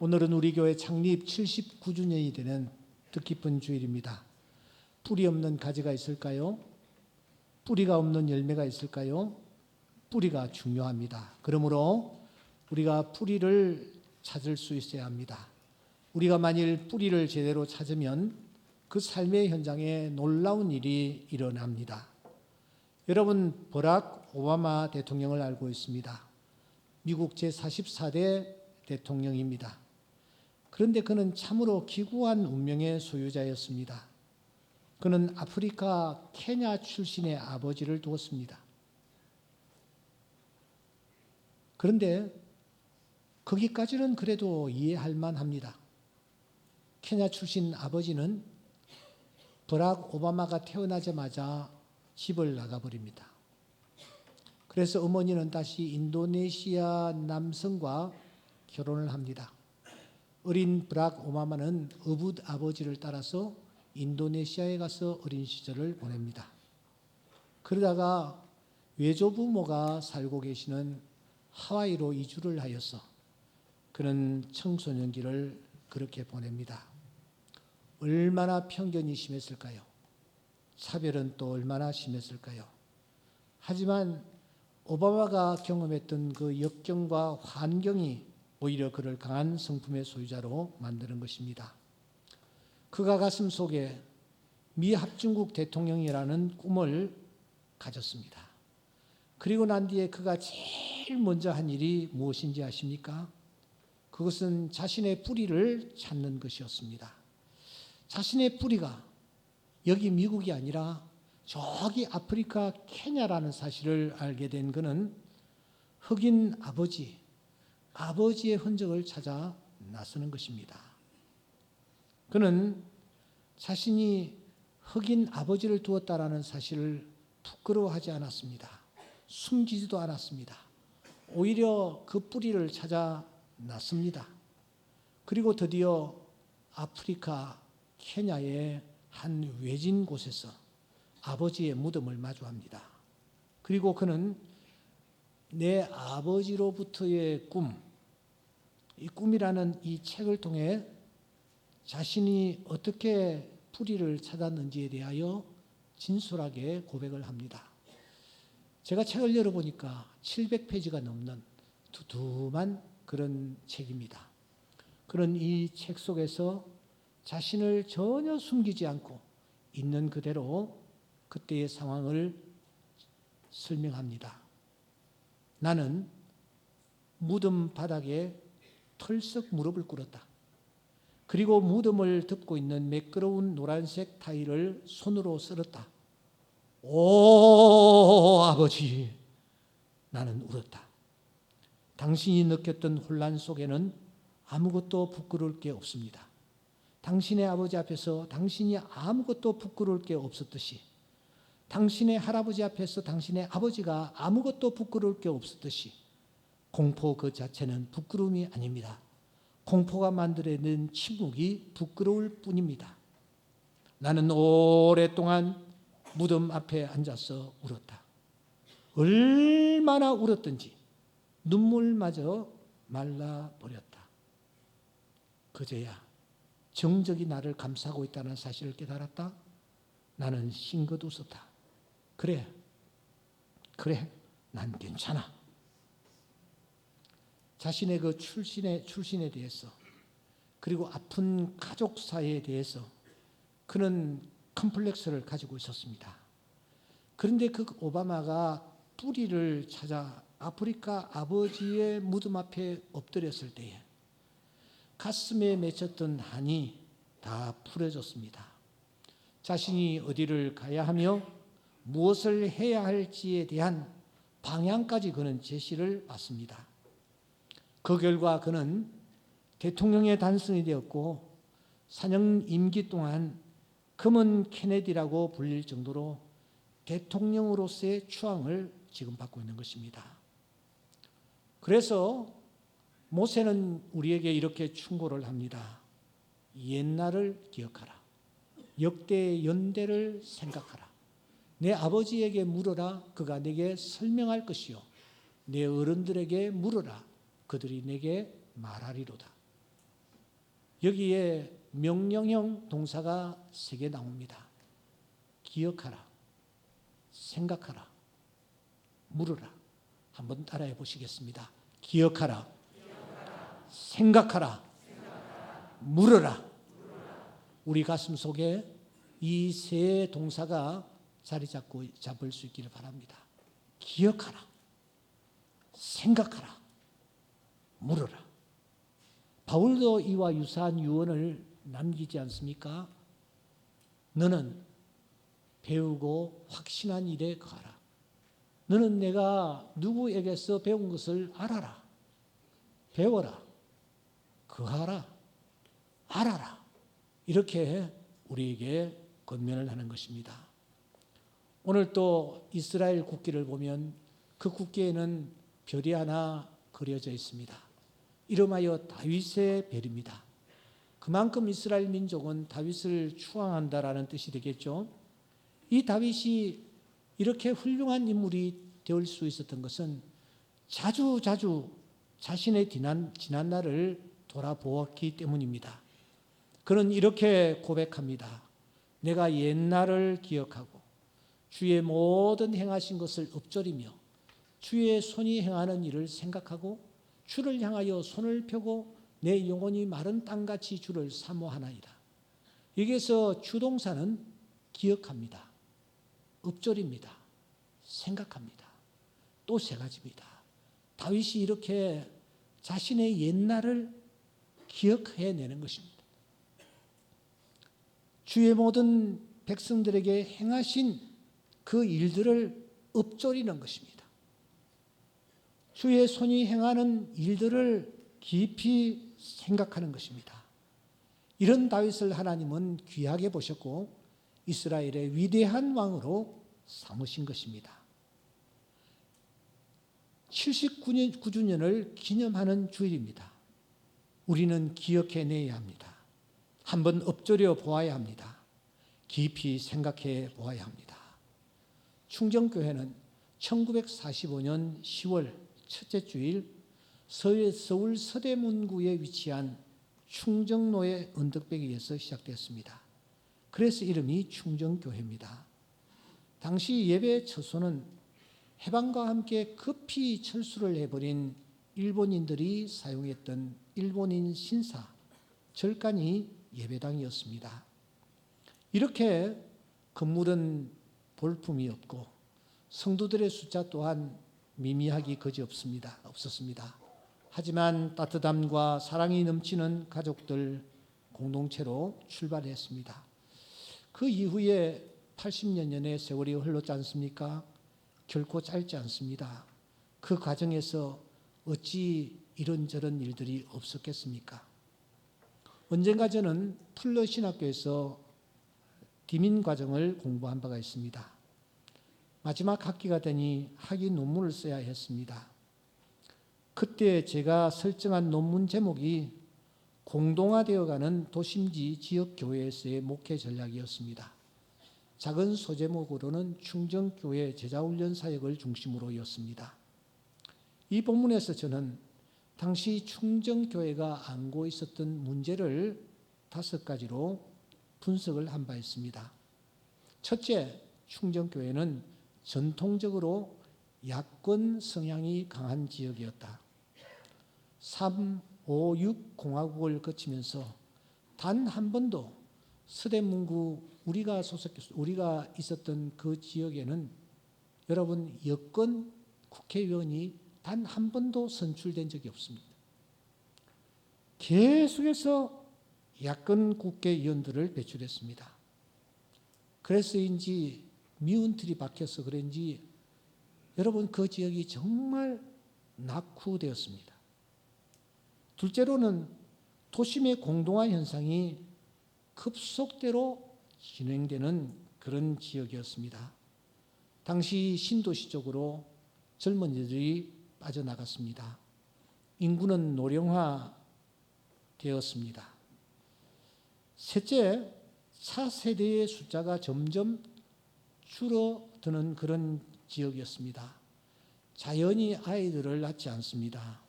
오늘은 우리 교회 창립 79주년이 되는 뜻깊은 주일입니다. 뿌리 없는 가지가 있을까요? 뿌리가 없는 열매가 있을까요? 뿌리가 중요합니다. 그러므로 우리가 뿌리를 찾을 수 있어야 합니다. 우리가 만일 뿌리를 제대로 찾으면 그 삶의 현장에 놀라운 일이 일어납니다. 여러분, 버락 오바마 대통령을 알고 있습니다. 미국 제44대 대통령입니다. 그런데 그는 참으로 기구한 운명의 소유자였습니다. 그는 아프리카 케냐 출신의 아버지를 두었습니다. 그런데 거기까지는 그래도 이해할 만합니다. 케냐 출신 아버지는 버락 오바마가 태어나자마자 집을 나가버립니다. 그래서 어머니는 다시 인도네시아 남성과 결혼을 합니다. 어린 버락 오바마는 어붓 아버지를 따라서 인도네시아에 가서 어린 시절을 보냅니다. 그러다가 외조부모가 살고 계시는 하와이로 이주를 하여서 그는 청소년기를 그렇게 보냅니다. 얼마나 편견이 심했을까요? 차별은 또 얼마나 심했을까요? 하지만 오바마가 경험했던 그 역경과 환경이 오히려 그를 강한 성품의 소유자로 만드는 것입니다. 그가 가슴 속에 미합중국 대통령이라는 꿈을 가졌습니다. 그리고 난 뒤에 그가 제일 먼저 한 일이 무엇인지 아십니까? 그것은 자신의 뿌리를 찾는 것이었습니다. 자신의 뿌리가 여기 미국이 아니라 저기 아프리카 케냐라는 사실을 알게 된 그는 흑인 아버지의 흔적을 찾아 나서는 것입니다. 그는 자신이 흑인 아버지를 두었다라는 사실을 부끄러워하지 않았습니다. 숨기지도 않았습니다. 오히려 그 뿌리를 찾아 나섭니다. 그리고 드디어 아프리카 케냐의 한 외진 곳에서 아버지의 무덤을 마주합니다. 그리고 그는 내 아버지로부터의 꿈, 이 꿈이라는 이 책을 통해 자신이 어떻게 뿌리를 찾았는지에 대하여 진솔하게 고백을 합니다. 제가 책을 열어보니까 700페이지가 넘는 두툼한 그런 책입니다. 그런 이 책 속에서 자신을 전혀 숨기지 않고 있는 그대로 그때의 상황을 설명합니다. 나는 무덤 바닥에 털썩 무릎을 꿇었다. 그리고 무덤을 덮고 있는 매끄러운 노란색 타일을 손으로 쓸었다. 오 아버지, 나는 울었다. 당신이 느꼈던 혼란 속에는 아무것도 부끄러울 게 없습니다. 당신의 아버지 앞에서 당신이 아무것도 부끄러울 게 없었듯이, 당신의 할아버지 앞에서 당신의 아버지가 아무것도 부끄러울 게 없었듯이 공포 그 자체는 부끄러움이 아닙니다. 공포가 만들어낸 침묵이 부끄러울 뿐입니다. 나는 오랫동안 무덤 앞에 앉아서 울었다. 얼마나 울었던지 눈물마저 말라버렸다. 그제야 정적이 나를 감싸고 있다는 사실을 깨달았다. 나는 싱긋 웃었다. 그래, 난 괜찮아. 자신의 그 출신에 대해서, 그리고 아픈 가족 사회에 대해서 그는 컴플렉스를 가지고 있었습니다. 그런데 그 오바마가 뿌리를 찾아 아프리카 아버지의 무덤 앞에 엎드렸을 때에 가슴에 맺혔던 한이 다 풀어졌습니다. 자신이 어디를 가야 하며 무엇을 해야 할지에 대한 방향까지 그는 제시를 받습니다. 그 결과 그는 대통령의 단성이 되었고 4년 임기 동안 금은 케네디라고 불릴 정도로 대통령으로서의 추앙을 지금 받고 있는 것입니다. 그래서 모세는 우리에게 이렇게 충고를 합니다. 옛날을 기억하라. 역대의 연대를 생각하라. 내 아버지에게 물어라. 그가 내게 설명할 것이요. 내 어른들에게 물어라. 그들이 내게 말하리로다. 여기에 명령형 동사가 3개 나옵니다. 기억하라, 생각하라, 물으라. 한번 따라해 보시겠습니다. 기억하라, 생각하라, 물으라. 우리 가슴 속에 이 세 동사가 자리 잡을 수 있기를 바랍니다. 기억하라, 생각하라, 물으라. 바울도 이와 유사한 유언을 남기지 않습니까? 너는 배우고 확신한 일에 거하라. 너는 내가 누구에게서 배운 것을 알아라. 배워라. 거하라. 알아라. 이렇게 우리에게 권면을 하는 것입니다. 오늘 또 이스라엘 국기를 보면 그 국기에는 별이 하나 그려져 있습니다. 이름하여 다윗의 별입니다. 그만큼 이스라엘 민족은 다윗을 추앙한다라는 뜻이 되겠죠. 이 다윗이 이렇게 훌륭한 인물이 될 수 있었던 것은 자주 자신의 지난 날을 돌아보았기 때문입니다. 그는 이렇게 고백합니다. 내가 옛날을 기억하고 주의 모든 행하신 것을 읊조리며 주의 손이 행하는 일을 생각하고 주를 향하여 손을 펴고 내 영혼이 마른 땅같이 주를 사모하나이다. 여기에서 주동사는 기억합니다. 읊조립니다. 생각합니다. 또 3가지입니다. 다윗이 이렇게 자신의 옛날을 기억해내는 것입니다. 주의 모든 백성들에게 행하신 그 일들을 읊조리는 것입니다. 주의 손이 행하는 일들을 깊이 생각하는 것입니다. 이런 다윗을 하나님은 귀하게 보셨고 이스라엘의 위대한 왕으로 삼으신 것입니다. 79주년을 기념하는 주일입니다. 우리는 기억해내야 합니다. 한번 엎드려 보아야 합니다. 깊이 생각해 보아야 합니다. 충정교회는 1945년 10월 첫째 주일 서울 서대문구에 위치한 충정로의 언덕배기에서 시작됐습니다. 그래서 이름이 충정교회입니다. 당시 예배 처소는 해방과 함께 급히 철수를 해버린 일본인들이 사용했던 일본인 신사, 절간이 예배당이었습니다. 이렇게 건물은 볼품이 없고 성도들의 숫자 또한 미미하기 없었습니다. 하지만 따뜻함과 사랑이 넘치는 가족들 공동체로 출발했습니다. 그 이후에 80년의 세월이 흘렀지 않습니까? 결코 짧지 않습니다. 그 과정에서 어찌 이런저런 일들이 없었겠습니까? 언젠가 저는 풀러 신학교에서 디민 과정을 공부한 바가 있습니다. 마지막 학기가 되니 학위 논문을 써야 했습니다. 그때 제가 설정한 논문 제목이 공동화되어가는 도심지 지역교회에서의 목회 전략이었습니다. 작은 소제목으로는 충정교회 제자훈련 사역을 중심으로였습니다. 이 본문에서 저는 당시 충정교회가 안고 있었던 문제를 5가지로 분석을 한 바 있습니다. 첫째, 충정교회는 전통적으로 야권 성향이 강한 지역이었다. 3, 5, 6 공화국을 거치면서 단 한 번도 서대문구 우리가 있었던 그 지역에는 여러분 여권 국회의원이 단 한 번도 선출된 적이 없습니다. 계속해서 야권 국회의원들을 배출했습니다. 그래서인지 미운 틀이 박혀서 그런지 여러분 그 지역이 정말 낙후되었습니다. 둘째로는 도심의 공동화 현상이 급속대로 진행되는 그런 지역이었습니다. 당시 신도시 쪽으로 젊은이들이 빠져나갔습니다. 인구는 노령화 되었습니다. 셋째, 차세대의 숫자가 점점 줄어드는 그런 지역이었습니다. 자연히 아이들을 낳지 않습니다.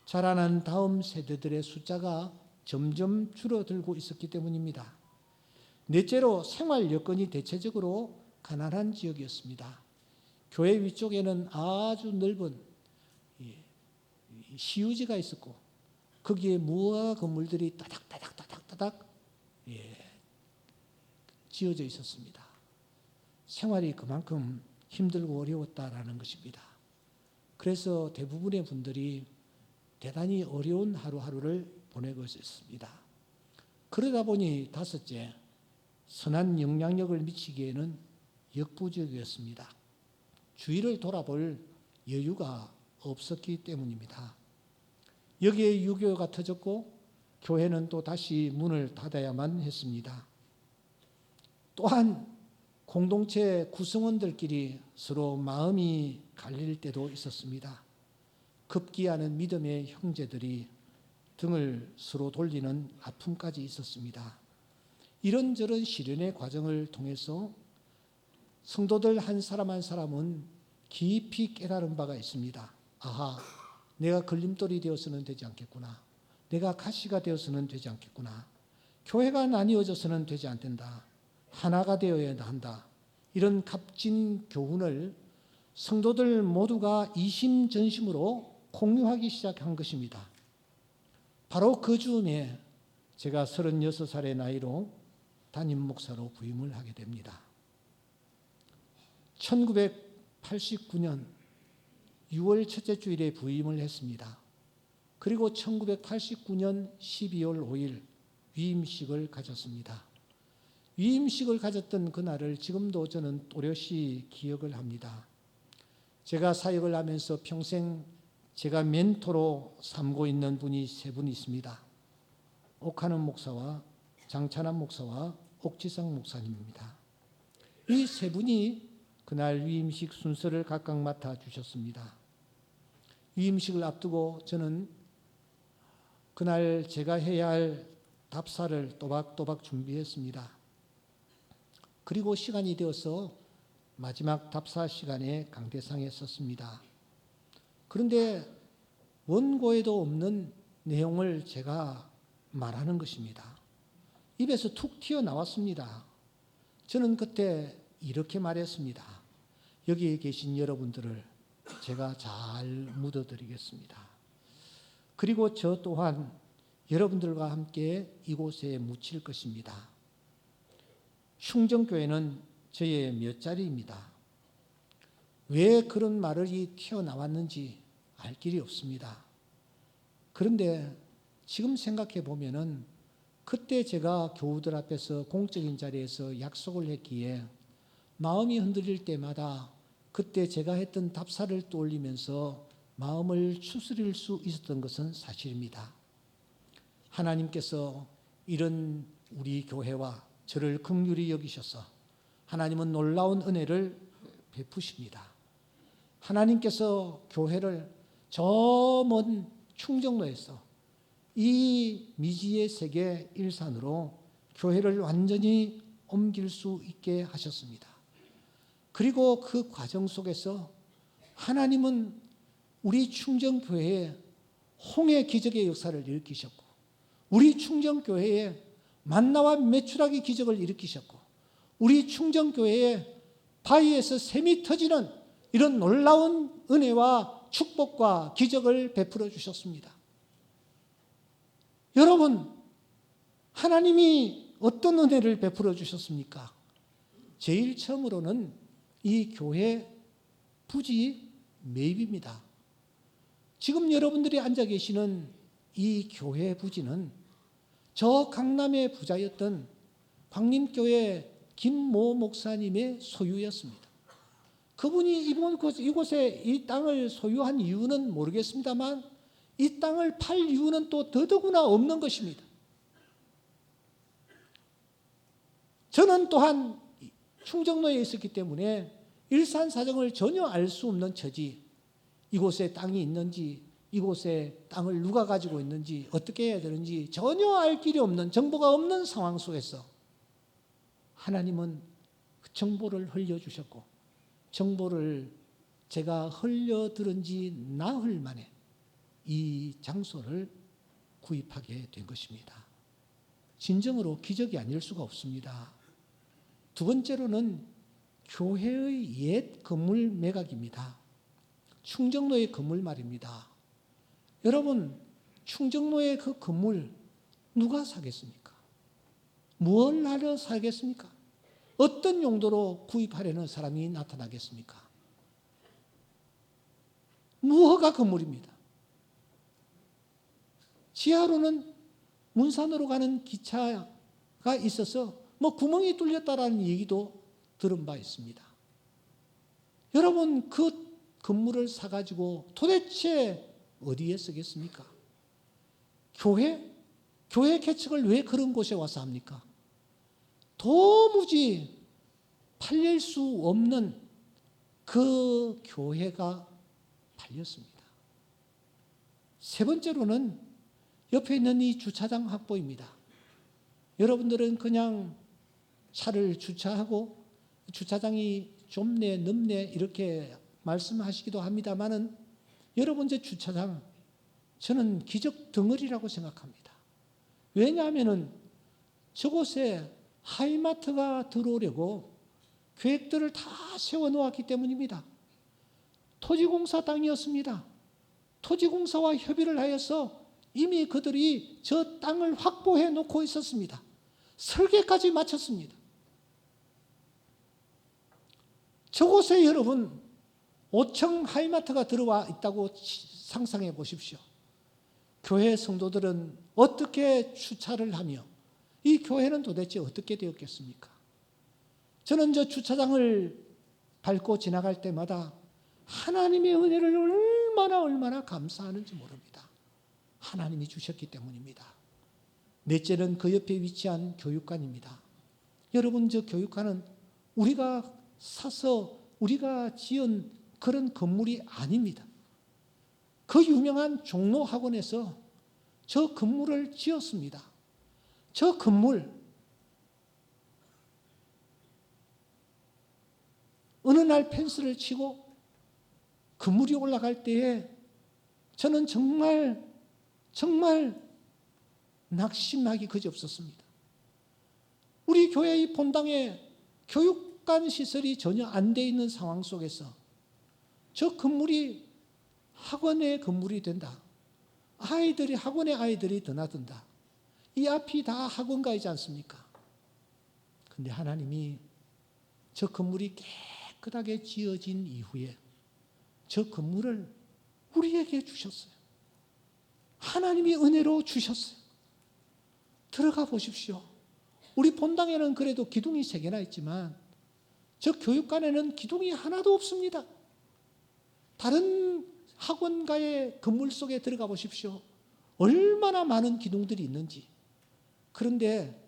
자라난 다음 세대들의 숫자가 점점 줄어들고 있었기 때문입니다. 넷째로 생활 여건이 대체적으로 가난한 지역이었습니다. 교회 위쪽에는 아주 넓은 시유지가 있었고 거기에 무화 건물들이 따닥따닥 지어져 있었습니다. 생활이 그만큼 힘들고 어려웠다라는 것입니다. 그래서 대부분의 분들이 대단히 어려운 하루하루를 보내고 있었습니다. 그러다 보니 다섯째, 선한 영향력을 미치기에는 역부족이었습니다. 주위를 돌아볼 여유가 없었기 때문입니다. 여기에 유교가 터졌고 교회는 또 다시 문을 닫아야만 했습니다. 또한 공동체 구성원들끼리 서로 마음이 갈릴 때도 있었습니다. 급기야는 믿음의 형제들이 등을 서로 돌리는 아픔까지 있었습니다. 이런저런 시련의 과정을 통해서 성도들 한 사람 한 사람은 깊이 깨달은 바가 있습니다. 아하, 내가 걸림돌이 되어서는 되지 않겠구나. 내가 가시가 되어서는 되지 않겠구나. 교회가 나뉘어져서는 되지 않는다. 하나가 되어야 한다. 이런 값진 교훈을 성도들 모두가 이심전심으로 공유하기 시작한 것입니다. 바로 그 즈음에 제가 36살의 나이로 담임 목사로 부임을 하게 됩니다. 1989년 6월 첫째 주일에 부임을 했습니다. 그리고 1989년 12월 5일 위임식을 가졌습니다. 위임식을 가졌던 그날을 지금도 저는 또렷이 기억을 합니다. 제가 사역을 하면서 평생 제가 멘토로 삼고 있는 분이 세 분 있습니다. 옥하는 목사와 장찬환 목사와 옥지상 목사님입니다. 이 세 분이 그날 위임식 순서를 각각 맡아주셨습니다. 위임식을 앞두고 저는 그날 제가 해야 할 답사를 또박또박 준비했습니다. 그리고 시간이 되어서 마지막 답사 시간에 강대상에 섰습니다. 그런데 원고에도 없는 내용을 제가 말하는 것입니다. 입에서 툭 튀어나왔습니다. 저는 그때 이렇게 말했습니다. 여기에 계신 여러분들을 제가 잘 묻어드리겠습니다. 그리고 저 또한 여러분들과 함께 이곳에 묻힐 것입니다. 충정교회는 저의 몇 자리입니다. 왜 그런 말이 튀어나왔는지 알 길이 없습니다. 그런데 지금 생각해 보면은 그때 제가 교우들 앞에서 공적인 자리에서 약속을 했기에 마음이 흔들릴 때마다 그때 제가 했던 답사를 떠올리면서 마음을 추스릴 수 있었던 것은 사실입니다. 하나님께서 이런 우리 교회와 저를 긍휼히 여기셔서 하나님은 놀라운 은혜를 베푸십니다. 하나님께서 교회를 저 먼 충정로에서 이 미지의 세계 일산으로 교회를 완전히 옮길 수 있게 하셨습니다. 그리고 그 과정 속에서 하나님은 우리 충정교회에 홍해 기적의 역사를 일으키셨고 우리 충정교회에 만나와 메추라기 기적을 일으키셨고 우리 충정교회에 바위에서 샘이 터지는 이런 놀라운 은혜와 축복과 기적을 베풀어 주셨습니다. 여러분, 하나님이 어떤 은혜를 베풀어 주셨습니까? 제일 처음으로는 이 교회 부지 매입입니다. 지금 여러분들이 앉아 계시는 이 교회 부지는 저 강남의 부자였던 광림교회 김모 목사님의 소유였습니다. 그분이 이곳에 이 땅을 소유한 이유는 모르겠습니다만 이 땅을 팔 이유는 또 더더구나 없는 것입니다. 저는 또한 충정로에 있었기 때문에 일산 사정을 전혀 알 수 없는 처지, 이곳에 땅이 있는지, 이곳에 땅을 누가 가지고 있는지, 어떻게 해야 되는지 전혀 알 길이 없는, 정보가 없는 상황 속에서 하나님은 그 정보를 흘려주셨고 정보를 제가 흘려들은 지 나흘 만에 이 장소를 구입하게 된 것입니다. 진정으로 기적이 아닐 수가 없습니다. 두 번째로는 교회의 옛 건물 매각입니다. 충정로의 건물 말입니다. 여러분, 충정로의 그 건물 누가 사겠습니까? 뭘 하려 사겠습니까? 어떤 용도로 구입하려는 사람이 나타나겠습니까? 무허가 건물입니다. 지하로는 문산으로 가는 기차가 있어서 구멍이 뚫렸다라는 얘기도 들은 바 있습니다. 여러분, 그 건물을 사가지고 도대체 어디에 쓰겠습니까? 교회? 교회 개척을 왜 그런 곳에 와서 합니까? 도무지 팔릴 수 없는 그 교회가 팔렸습니다. 세 번째로는 옆에 있는 이 주차장 확보입니다. 여러분들은 그냥 차를 주차하고 주차장이 좁네, 넓네 이렇게 말씀하시기도 합니다만은 여러분 제 주차장 저는 기적 덩어리라고 생각합니다. 왜냐하면은 저곳에 하이마트가 들어오려고 계획들을 다 세워놓았기 때문입니다. 토지공사 땅이었습니다. 토지공사와 협의를 하여서 이미 그들이 저 땅을 확보해 놓고 있었습니다. 설계까지 마쳤습니다. 저곳에 여러분 5층 하이마트가 들어와 있다고 상상해 보십시오. 교회 성도들은 어떻게 주차를 하며 이 교회는 도대체 어떻게 되었겠습니까? 저는 저 주차장을 밟고 지나갈 때마다 하나님의 은혜를 얼마나 감사하는지 모릅니다. 하나님이 주셨기 때문입니다. 넷째는 그 옆에 위치한 교육관입니다. 여러분, 저 교육관은 우리가 사서 우리가 지은 그런 건물이 아닙니다. 그 유명한 종로학원에서 저 건물을 지었습니다. 저 건물 어느 날 펜스를 치고 건물이 올라갈 때에 저는 정말 낙심하기 그지없었습니다. 우리 교회의 본당에 교육관 시설이 전혀 안 돼 있는 상황 속에서 저 건물이 학원의 건물이 된다. 학원의 아이들이 드나든다. 이 앞이 다 학원가이지 않습니까? 근데 하나님이 저 건물이 깨끗하게 지어진 이후에 저 건물을 우리에게 주셨어요. 하나님이 은혜로 주셨어요. 들어가 보십시오. 우리 본당에는 그래도 기둥이 3개나 있지만 저 교육관에는 기둥이 하나도 없습니다. 다른 학원가의 건물 속에 들어가 보십시오. 얼마나 많은 기둥들이 있는지. 그런데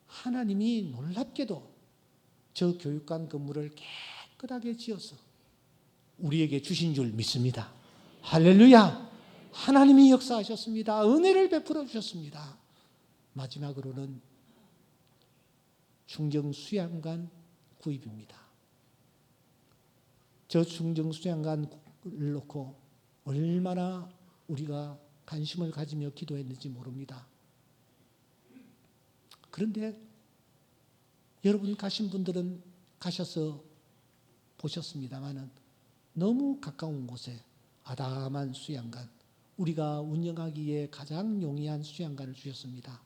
하나님이 놀랍게도 저 교육관 건물을 깨끗하게 지어서 우리에게 주신 줄 믿습니다. 할렐루야! 하나님이 역사하셨습니다. 은혜를 베풀어 주셨습니다. 마지막으로는 충정 수양관 구입입니다. 저 충정 수양관을 놓고 얼마나 우리가 관심을 가지며 기도했는지 모릅니다. 그런데 여러분 가신 분들은 가셔서 보셨습니다마는 너무 가까운 곳에 아담한 수양관, 우리가 운영하기에 가장 용이한 수양관을 주셨습니다.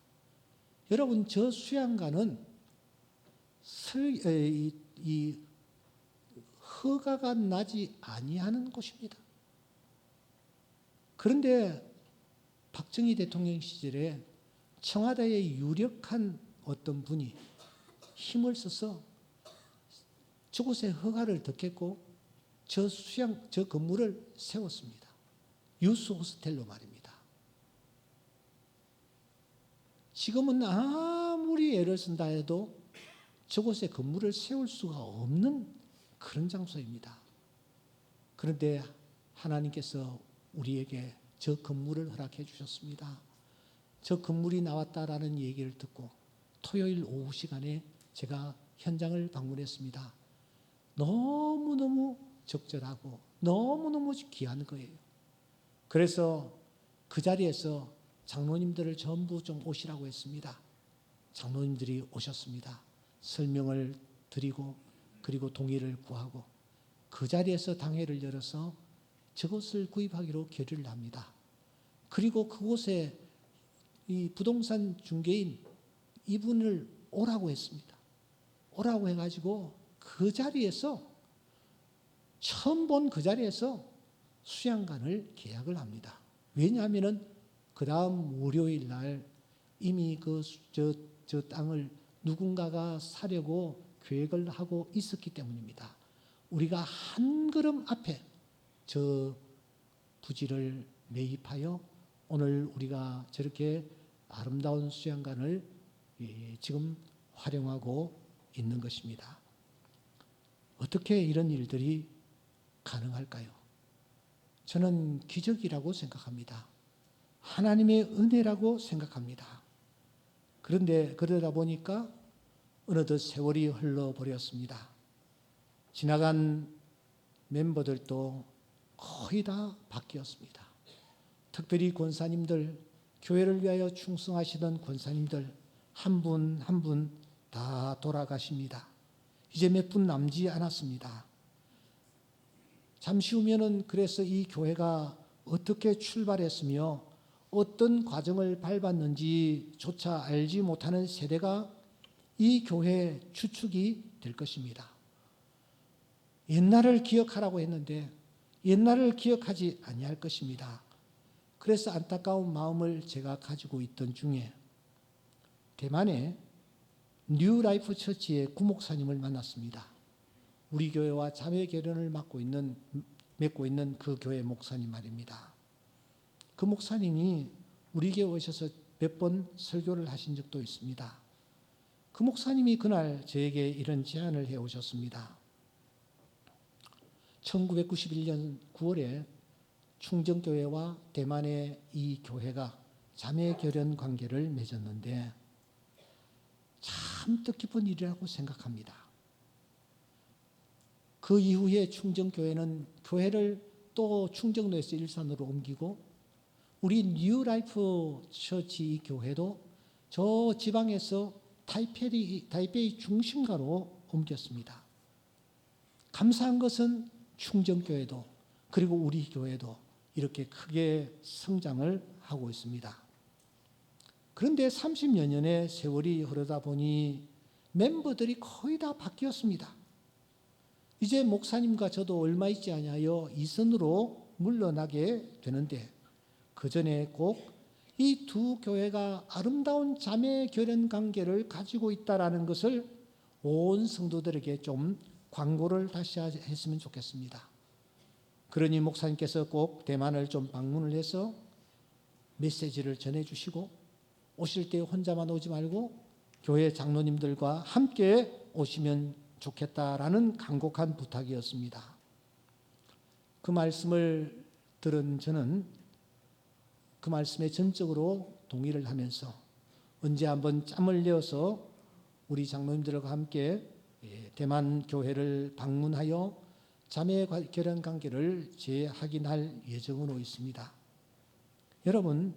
여러분 저 수양관은 이 허가가 나지 아니하는 곳입니다. 그런데 박정희 대통령 시절에 청와대의 유력한 어떤 분이 힘을 써서 저곳에 허가를 득했고 저 건물을 세웠습니다. 유스 호스텔로 말입니다. 지금은 아무리 애를 쓴다 해도 저곳에 건물을 세울 수가 없는 그런 장소입니다. 그런데 하나님께서 우리에게 저 건물을 허락해 주셨습니다. 저 건물이 나왔다라는 얘기를 듣고 토요일 오후 시간에 제가 현장을 방문했습니다. 너무너무 적절하고 너무너무 귀한 거예요. 그래서 그 자리에서 장로님들을 전부 좀 오시라고 했습니다. 장로님들이 오셨습니다. 설명을 드리고 그리고 동의를 구하고 그 자리에서 당회를 열어서 저것을 구입하기로 결의를 합니다. 그리고 그곳에 이 부동산 중개인 이분을 오라고 했습니다. 오라고 해가지고 그 자리에서 처음 본 그 자리에서 수양관을 계약을 합니다. 왜냐하면은 그 다음 월요일 날 이미 저 땅을 누군가가 사려고 계획을 하고 있었기 때문입니다. 우리가 한 걸음 앞에 저 부지를 매입하여 오늘 우리가 저렇게 아름다운 수양관을 지금 활용하고 있는 것입니다. 어떻게 이런 일들이 가능할까요? 저는 기적이라고 생각합니다. 하나님의 은혜라고 생각합니다. 그런데 그러다 보니까 어느덧 세월이 흘러버렸습니다. 지나간 멤버들도 거의 다 바뀌었습니다. 특별히 권사님들, 교회를 위하여 충성하시던 권사님들 한 분 한 분 다 돌아가십니다. 이제 몇 분 남지 않았습니다. 잠시 후면은 그래서 이 교회가 어떻게 출발했으며 어떤 과정을 밟았는지조차 알지 못하는 세대가 이 교회의 주축이 될 것입니다. 옛날을 기억하라고 했는데 옛날을 기억하지 아니할 것입니다. 그래서 안타까운 마음을 제가 가지고 있던 중에 대만의 뉴 라이프 처치의 구목사님을 만났습니다. 우리 교회와 자매 결연을 맺고 있는 그 교회 목사님 말입니다. 그 목사님이 우리 교회 오셔서 몇 번 설교를 하신 적도 있습니다. 그 목사님이 그날 저에게 이런 제안을 해 오셨습니다. 1991년 9월에 충정교회와 대만의 이 교회가 자매 결연 관계를 맺었는데 참 뜻깊은 일이라고 생각합니다. 그 이후에 충정교회는 교회를 또 충정로에서 일산으로 옮기고 우리 뉴 라이프 처치 이 교회도 저 지방에서 타이페이 중심가로 옮겼습니다. 감사한 것은 충정교회도 그리고 우리 교회도 이렇게 크게 성장을 하고 있습니다. 그런데 30여 년의 세월이 흐르다 보니 멤버들이 거의 다 바뀌었습니다. 이제 목사님과 저도 얼마 있지 아니하여 이선으로 물러나게 되는데 그 전에 꼭 이 두 교회가 아름다운 자매 결연 관계를 가지고 있다라는 것을 온 성도들에게 좀 광고를 다시 했으면 좋겠습니다. 그러니 목사님께서 꼭 대만을 좀 방문을 해서 메시지를 전해주시고 오실 때 혼자만 오지 말고 교회 장로님들과 함께 오시면 좋겠다라는 간곡한 부탁이었습니다. 그 말씀을 들은 저는 그 말씀에 전적으로 동의를 하면서 언제 한번 짬을 내어서 우리 장로님들과 함께 대만 교회를 방문하여 자매 결연 관계를 재확인할 예정으로 있습니다. 여러분,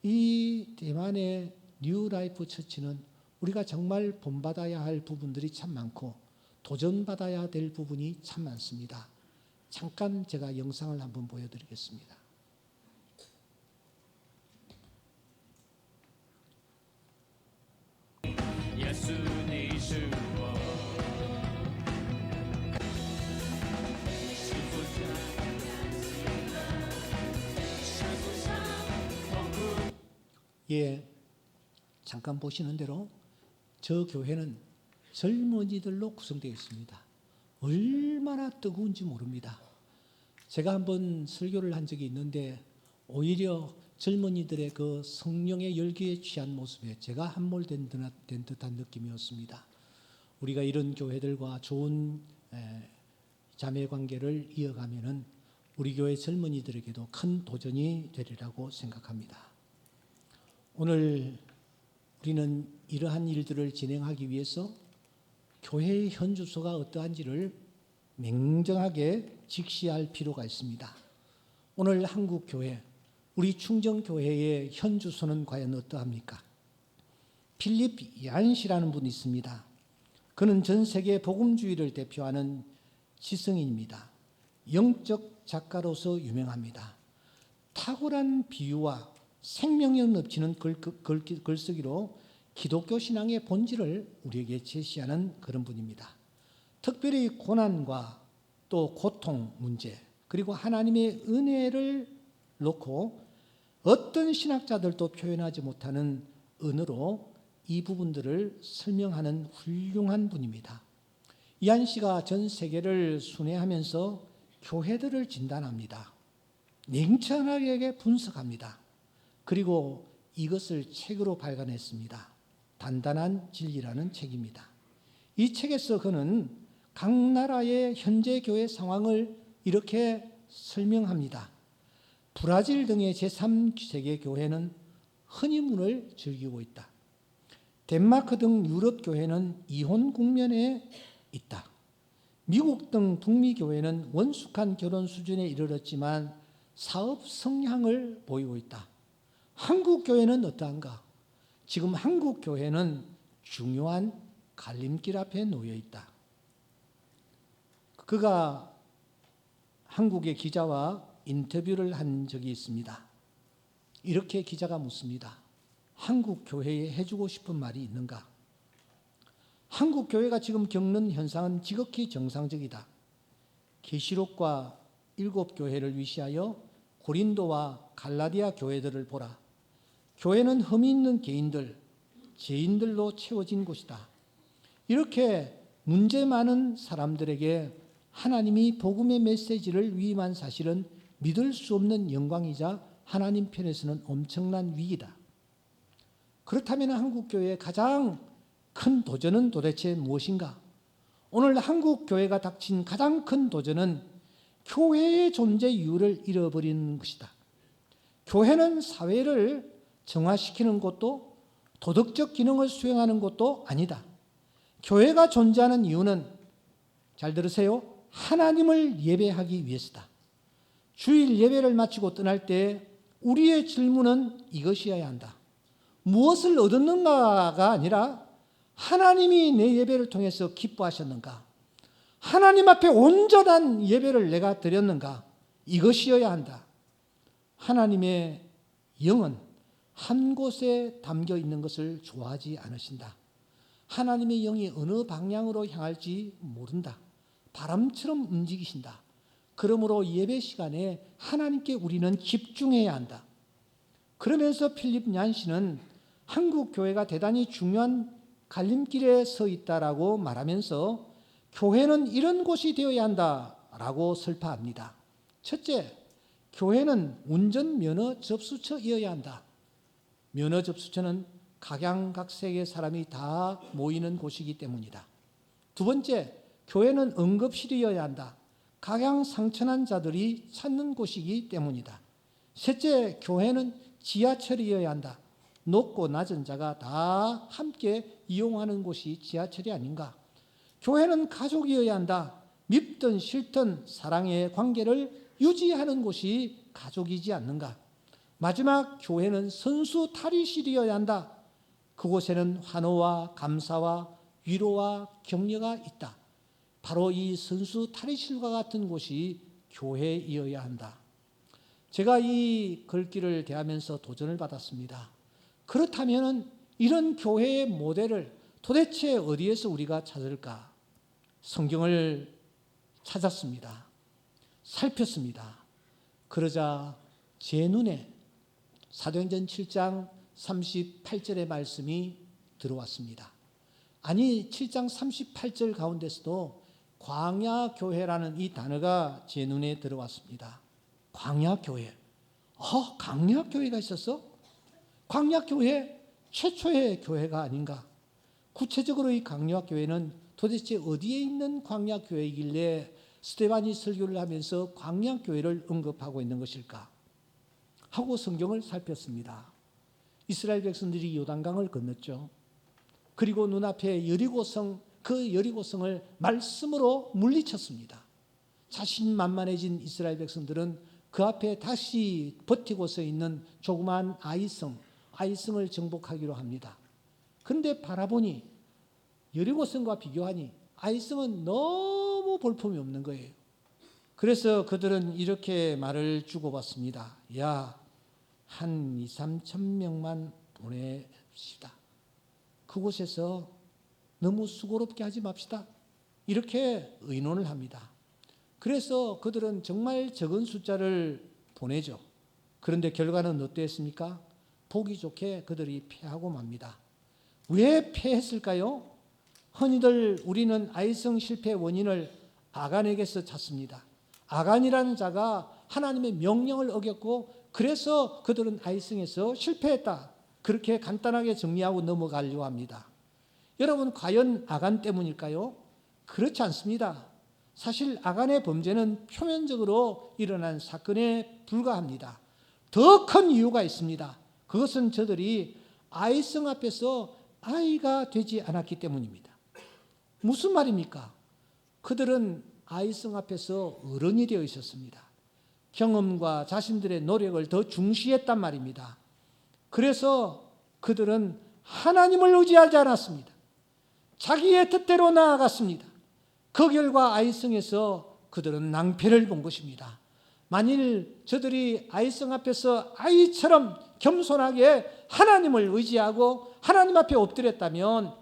이 대만의 뉴 라이프 처치는 우리가 정말 본받아야 할 부분들이 참 많고 도전받아야 될 부분이 참 많습니다. 잠깐 제가 영상을 한번 보여드리겠습니다. 예, 잠깐 보시는 대로 저 교회는 젊은이들로 구성되어 있습니다. 얼마나 뜨거운지 모릅니다. 제가 한번 설교를 한 적이 있는데 오히려 젊은이들의 그 성령의 열기에 취한 모습에 제가 함몰된 듯한 느낌이었습니다. 우리가 이런 교회들과 좋은 자매 관계를 이어가면은 우리 교회 젊은이들에게도 큰 도전이 되리라고 생각합니다. 오늘 우리는 이러한 일들을 진행하기 위해서 교회의 현주소가 어떠한지를 냉정하게 직시할 필요가 있습니다. 오늘 한국교회 우리 충정교회의 현 주소는 과연 어떠합니까? 필립 얀시라는 분이 있습니다. 그는 전 세계 복음주의를 대표하는 지성인입니다. 영적 작가로서 유명합니다. 탁월한 비유와 생명력 넘치는 글쓰기로 기독교 신앙의 본질을 우리에게 제시하는 그런 분입니다. 특별히 고난과 또 고통 문제, 그리고 하나님의 은혜를 놓고 어떤 신학자들도 표현하지 못하는 언어로 이 부분들을 설명하는 훌륭한 분입니다. 이한 씨가 전 세계를 순회하면서 교회들을 진단합니다. 냉철하게 분석합니다. 그리고 이것을 책으로 발간했습니다. 단단한 진리라는 책입니다. 이 책에서 그는 각 나라의 현재 교회 상황을 이렇게 설명합니다. 브라질 등의 제3세계 교회는 허니문을 즐기고 있다. 덴마크 등 유럽 교회는 이혼 국면에 있다. 미국 등 북미 교회는 원숙한 결혼 수준에 이르렀지만 사업 성향을 보이고 있다. 한국 교회는 어떠한가? 지금 한국 교회는 중요한 갈림길 앞에 놓여 있다. 그가 한국의 기자와 인터뷰를 한 적이 있습니다. 이렇게 기자가 묻습니다. 한국 교회에 해주고 싶은 말이 있는가? 한국 교회가 지금 겪는 현상은 지극히 정상적이다. 계시록과 7교회를 위시하여 고린도와 갈라디아 교회들을 보라. 교회는 흠이 있는 개인들, 죄인들로 채워진 곳이다. 이렇게 문제 많은 사람들에게 하나님이 복음의 메시지를 위임한 사실은 믿을 수 없는 영광이자 하나님 편에서는 엄청난 위기다. 그렇다면 한국 교회의 가장 큰 도전은 도대체 무엇인가? 오늘 한국 교회가 닥친 가장 큰 도전은 교회의 존재 이유를 잃어버리는 것이다. 교회는 사회를 정화시키는 곳도 도덕적 기능을 수행하는 곳도 아니다. 교회가 존재하는 이유는 잘 들으세요. 하나님을 예배하기 위해서다. 주일 예배를 마치고 떠날 때 우리의 질문은 이것이어야 한다. 무엇을 얻었는가가 아니라 하나님이 내 예배를 통해서 기뻐하셨는가? 하나님 앞에 온전한 예배를 내가 드렸는가? 이것이어야 한다. 하나님의 영은 한 곳에 담겨 있는 것을 좋아하지 않으신다. 하나님의 영이 어느 방향으로 향할지 모른다. 바람처럼 움직이신다. 그러므로 예배 시간에 하나님께 우리는 집중해야 한다. 그러면서 필립 얀시는 한국 교회가 대단히 중요한 갈림길에 서 있다라고 말하면서 교회는 이런 곳이 되어야 한다라고 설파합니다. 첫째, 교회는 운전면허 접수처이어야 한다. 면허 접수처는 각양각색의 사람이 다 모이는 곳이기 때문이다. 두 번째, 교회는 응급실이어야 한다. 각양상천한 자들이 찾는 곳이기 때문이다. 셋째, 교회는 지하철이어야 한다. 높고 낮은 자가 다 함께 이용하는 곳이 지하철이 아닌가. 교회는 가족이어야 한다. 밉든 싫든 사랑의 관계를 유지하는 곳이 가족이지 않는가. 마지막, 교회는 선수 탈의실이어야 한다. 그곳에는 환호와 감사와 위로와 격려가 있다. 바로 이 선수 탈의실과 같은 곳이 교회이어야 한다. 제가 이 글귀를 대하면서 도전을 받았습니다. 그렇다면 이런 교회의 모델을 도대체 어디에서 우리가 찾을까? 성경을 찾았습니다. 살폈습니다. 그러자 제 눈에 사도행전 7장 38절의 말씀이 들어왔습니다. 아니, 7장 38절 가운데서도 광야교회라는 이 단어가 제 눈에 들어왔습니다. 광야교회. 광야교회가 있었어? 광야교회 최초의 교회가 아닌가? 구체적으로 이 광야교회는 도대체 어디에 있는 광야교회이길래 스데반이 설교를 하면서 광야교회를 언급하고 있는 것일까? 하고 성경을 살폈습니다. 이스라엘 백성들이 요단강을 건넜죠. 그리고 눈앞에 여리고성, 그 여리고성을 말씀으로 물리쳤습니다. 자신만만해진 이스라엘 백성들은 그 앞에 다시 버티고 서 있는 조그마한 아이성을 정복하기로 합니다. 그런데 바라보니 여리고성과 비교하니 아이성은 너무 볼품이 없는 거예요. 그래서 그들은 이렇게 말을 주고받습니다. 야, 한 2, 3천 명만 보냅시다. 그곳에서 너무 수고롭게 하지 맙시다. 이렇게 의논을 합니다. 그래서 그들은 정말 적은 숫자를 보내죠. 그런데 결과는 어땠습니까? 보기 좋게 그들이 패하고 맙니다. 왜 패했을까요? 흔히들 우리는 아이성 실패의 원인을 아간에게서 찾습니다. 아간이라는 자가 하나님의 명령을 어겼고 그래서 그들은 아이성에서 실패했다. 그렇게 간단하게 정리하고 넘어가려고 합니다. 여러분, 과연 아간 때문일까요? 그렇지 않습니다. 사실 아간의 범죄는 표면적으로 일어난 사건에 불과합니다. 더 큰 이유가 있습니다. 그것은 저들이 아이성 앞에서 아이가 되지 않았기 때문입니다. 무슨 말입니까? 그들은 아이성 앞에서 어른이 되어 있었습니다. 경험과 자신들의 노력을 더 중시했단 말입니다. 그래서 그들은 하나님을 의지하지 않았습니다. 자기의 뜻대로 나아갔습니다. 그 결과 아이성에서 그들은 낭패를 본 것입니다. 만일 저들이 아이성 앞에서 아이처럼 겸손하게 하나님을 의지하고 하나님 앞에 엎드렸다면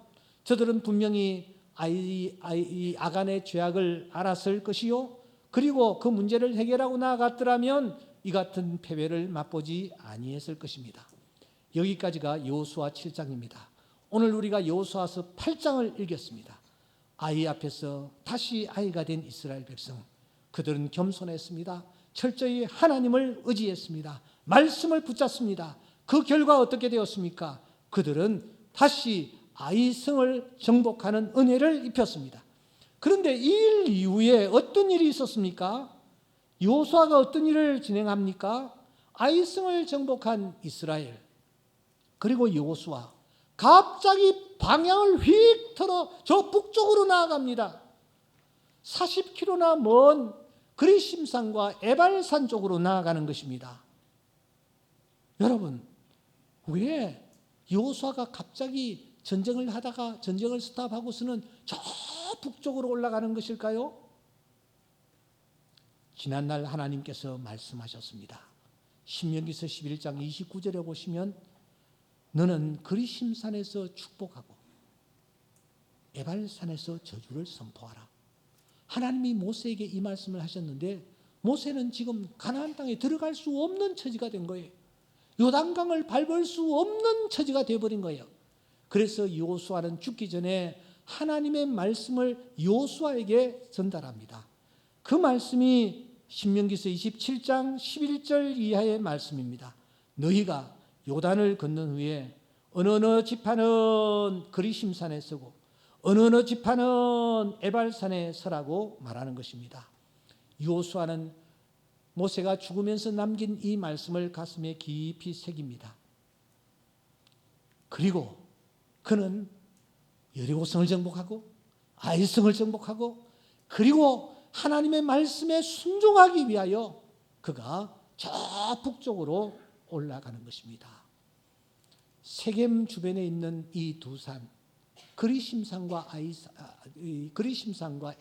저들은 분명히 아간의 죄악을 알았을 것이요, 그리고 그 문제를 해결하고 나아갔더라면 이 같은 패배를 맛보지 아니했을 것입니다. 여기까지가 여호수아 7장입니다. 오늘 우리가 여호수아서 8장을 읽었습니다. 아이 앞에서 다시 아이가 된 이스라엘 백성, 그들은 겸손했습니다. 철저히 하나님을 의지했습니다. 말씀을 붙잡습니다. 그 결과 어떻게 되었습니까? 그들은 다시 아이성을 정복하는 은혜를 입혔습니다. 그런데 이 일 이후에 어떤 일이 있었습니까? 여호수아가 어떤 일을 진행합니까? 아이성을 정복한 이스라엘, 그리고 여호수아 갑자기 방향을 휙 틀어 저 북쪽으로 나아갑니다. 40km나 먼 그리심산과 에발산 쪽으로 나아가는 것입니다. 여러분, 왜 여호수아가 갑자기 전쟁을 하다가 전쟁을 스탑하고서는 저 북쪽으로 올라가는 것일까요? 지난날 하나님께서 말씀하셨습니다. 신명기서 11장 29절에 보시면 너는 그리심산에서 축복하고 에발산에서 저주를 선포하라. 하나님이 모세에게 이 말씀을 하셨는데 모세는 지금 가나안 땅에 들어갈 수 없는 처지가 된 거예요. 요단강을 밟을 수 없는 처지가 되어버린 거예요. 그래서 여호수아는 죽기 전에 하나님의 말씀을 여호수아에게 전달합니다. 그 말씀이 신명기서 27장 11절 이하의 말씀입니다. 너희가 요단을 건넌 후에 어느 지파는 그리심산에 서고 어느 지파는 에발산에 서라고 말하는 것입니다. 여호수아는 모세가 죽으면서 남긴 이 말씀을 가슴에 깊이 새깁니다. 그리고 그는 여리고성을 정복하고 아이성을 정복하고 그리고 하나님의 말씀에 순종하기 위하여 그가 저 북쪽으로 올라가는 것입니다. 세겜 주변에 있는 이 두 산, 그리심산과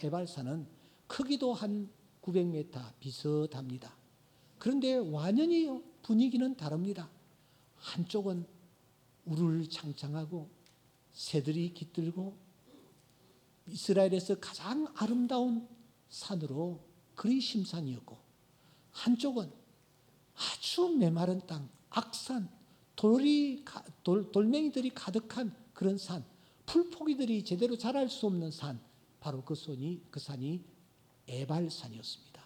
에발산은 크기도 한 900m 비슷합니다. 그런데 완연히 분위기는 다릅니다. 한쪽은 우르르창창하고 새들이 깃들고 이스라엘에서 가장 아름다운 산으로 그리심산이었고, 한쪽은 아주 메마른 땅, 악산, 돌멩이들이 가득한 그런 산, 풀포기들이 제대로 자랄 수 없는 산, 바로 그 산이 에발산이었습니다.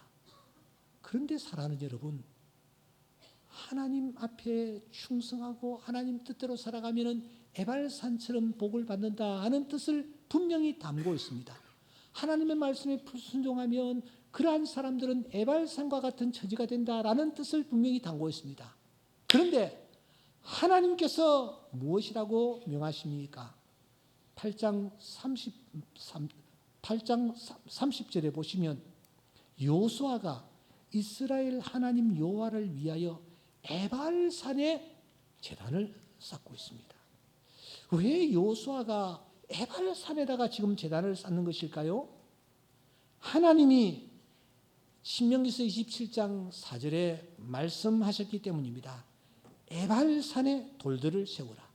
그런데 사랑하는 여러분, 하나님 앞에 충성하고 하나님 뜻대로 살아가면 에발산처럼 복을 받는다 하는 뜻을 분명히 담고 있습니다. 하나님의 말씀에 불순종하면 그러한 사람들은 에발산과 같은 처지가 된다라는 뜻을 분명히 담고 있습니다. 그런데 하나님께서 무엇이라고 명하십니까? 8장 30절에 보시면 여호수아가 이스라엘 하나님 여호와를 위하여 에발산에 제단을 쌓고 있습니다. 왜 여호수아가 에발산에다가 지금 제단을 쌓는 것일까요? 하나님이 신명기서 27장 4절에 말씀하셨기 때문입니다. 에발산에 돌들을 세우라.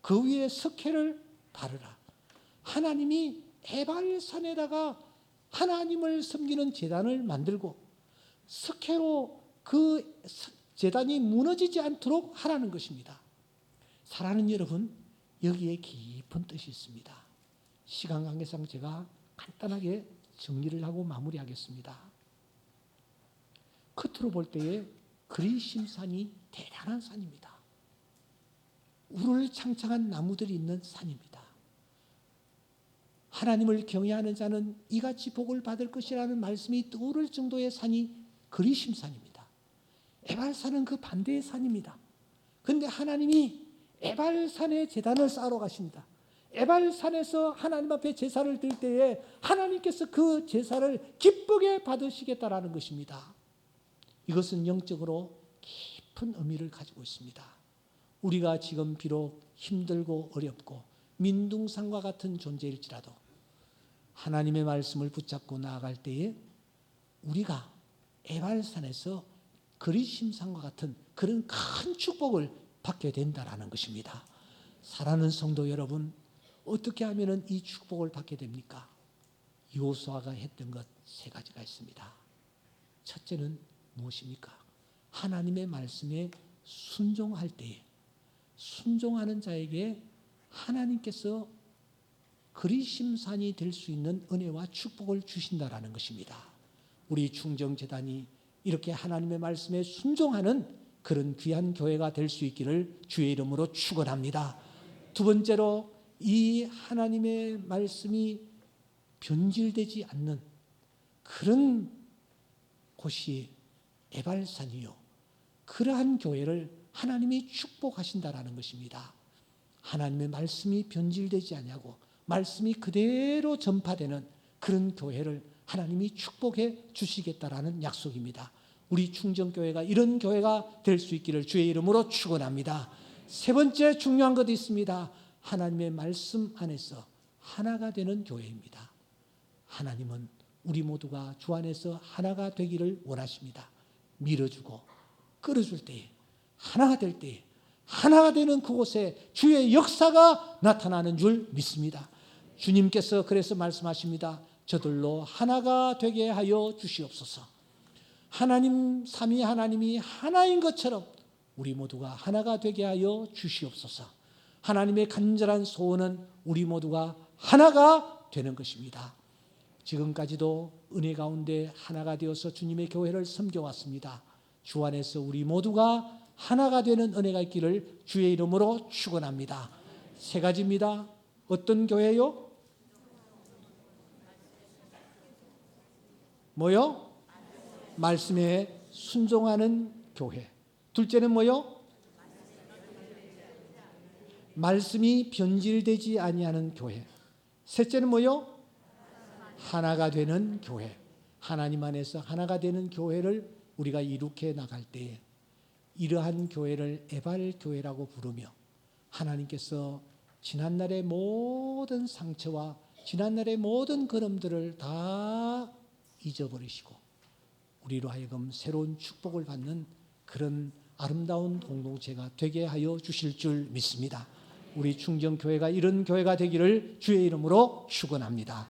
그 위에 석회를 바르라. 하나님이 에발산에다가 하나님을 섬기는 제단을 만들고 석회로 그 제단이 무너지지 않도록 하라는 것입니다. 사랑하는 여러분, 여기에 깊은 뜻이 있습니다. 시간 관계상 제가 간단하게 정리를 하고 마무리하겠습니다. 끝으로 볼 때에 그리심산이 대단한 산입니다. 우를 창창한 나무들이 있는 산입니다. 하나님을 경외하는 자는 이같이 복을 받을 것이라는 말씀이 떠오를 정도의 산이 그리심산입니다. 에발산은 그 반대의 산입니다. 그런데 하나님이 에발산에 제단을 쌓으러 가십니다. 에발산에서 하나님 앞에 제사를 드릴 때에 하나님께서 그 제사를 기쁘게 받으시겠다라는 것입니다. 이것은 영적으로 깊은 의미를 가지고 있습니다. 우리가 지금 비록 힘들고 어렵고 민둥산과 같은 존재일지라도 하나님의 말씀을 붙잡고 나아갈 때에 우리가 에발산에서 그리심산과 같은 그런 큰 축복을 받게 된다라는 것입니다. 사랑하는 성도 여러분, 어떻게 하면 이 축복을 받게 됩니까? 여호수아가 했던 것 세 가지가 있습니다. 첫째는 무엇입니까? 하나님의 말씀에 순종할 때에 순종하는 자에게 하나님께서 그리심산이 될 수 있는 은혜와 축복을 주신다라는 것입니다. 우리 충정재단이 이렇게 하나님의 말씀에 순종하는 그런 귀한 교회가 될 수 있기를 주의 이름으로 축원합니다. 두 번째로 이 하나님의 말씀이 변질되지 않는 그런 곳이 에발산이요. 그러한 교회를 하나님이 축복하신다라는 것입니다. 하나님의 말씀이 변질되지 아니하고 말씀이 그대로 전파되는 그런 교회를 하나님이 축복해 주시겠다라는 약속입니다. 우리 충정교회가 이런 교회가 될 수 있기를 주의 이름으로 축원합니다. 세 번째 중요한 것이 있습니다. 하나님의 말씀 안에서 하나가 되는 교회입니다. 하나님은 우리 모두가 주 안에서 하나가 되기를 원하십니다. 밀어주고 끌어줄 때에 하나가 될 때에 하나가 되는 그곳에 주의 역사가 나타나는 줄 믿습니다. 주님께서 그래서 말씀하십니다. 저들로 하나가 되게 하여 주시옵소서. 하나님 삼위 하나님이 하나인 것처럼 우리 모두가 하나가 되게 하여 주시옵소서. 하나님의 간절한 소원은 우리 모두가 하나가 되는 것입니다. 지금까지도 은혜 가운데 하나가 되어서 주님의 교회를 섬겨왔습니다. 주 안에서 우리 모두가 하나가 되는 은혜가 있기를 주의 이름으로 축원합니다. 세 가지입니다. 어떤 교회요? 뭐요? 말씀에 순종하는 교회. 둘째는 뭐요? 말씀이 변질되지 아니하는 교회. 셋째는 뭐요? 하나가 되는 교회. 하나님 안에서 하나가 되는 교회를 우리가 이룩해 나갈 때에 이러한 교회를 에발 교회라고 부르며 하나님께서 지난날의 모든 상처와 지난날의 모든 걸음들을 다 잊어버리시고 우리로 하여금 새로운 축복을 받는 그런 아름다운 공동체가 되게 하여 주실 줄 믿습니다. 우리 충정교회가 이런 교회가 되기를 주의 이름으로 축원합니다.